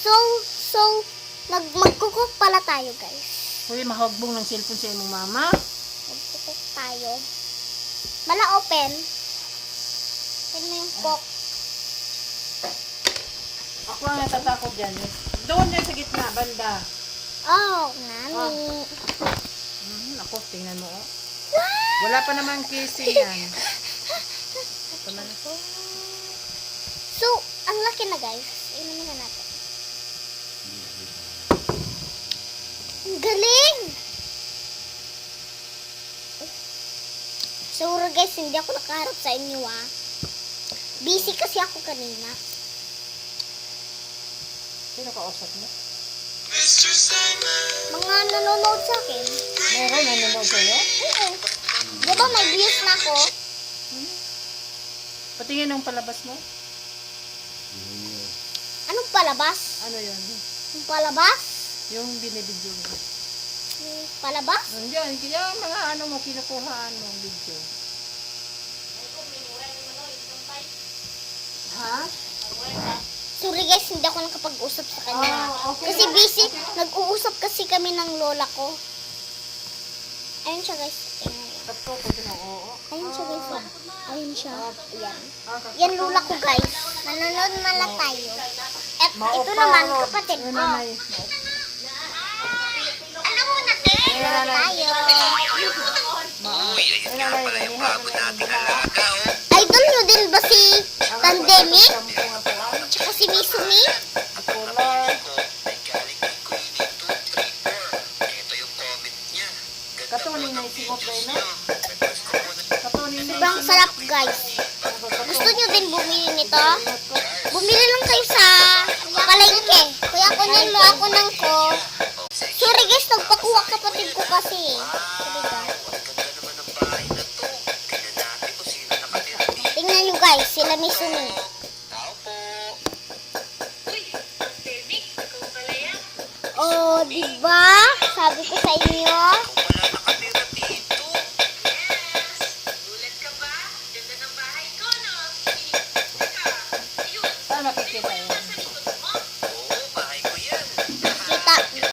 So, magkukok pala tayo, guys. Uy, mahagbong ng cellphone sa imong mama. Magkukok tayo. Bala open. Open mo yung cook. Ako ang natatakot dyan. Doon yan sa gitna, banda. Oh, nani. Ako, tingnan mo. Oh. Wala pa naman casing yan. Ito man ako. So, ang laki na, guys. Inumin na natin. Ang galing! So, guys, hindi ako nakaharap sa inyo, ah. Busy kasi ako kanina. Sino ka offset mo? Mga nanonood sa akin. Meron, nanonood sa'yo? Oo. Di ba may views na ako? Patingin ng palabas mo. Anong palabas? Ano yun? Yung palabas? Yung binibidyo mo. Yung palabas? Nandiyan, kaya mga ano mo, kinukuhaan mo ang video. Ha? Sorry guys, hindi ako nakapag-usap sa kanya. Okay. Kasi busy. Nag-uusap kasi kami ng lola ko. Ayun siya guys. Tingnan niyo. Tapos ko din ako. Ayun siya guys. Oh. Ayun siya. Ayan. Okay. Yan lola ko guys. Nanonood mala tayo. At ito naman kapatid ko. Ano muna tayo? Idol nyo din ba si Pandemic? Tsaka si Misumi? Katunin na isigop na yun, no? Katunin na Sobrang sarap guys. Gusto nyo din bumili nito? Bumili lang kayo sa palengke. Kuya, kunin mo ako ng ko. Sorry guys, nagpakuha kapatid ko kasi. Sorry guys. Tingnan nyo guys, sila Misumi. Oh, diba? Sabi ko sa inyo.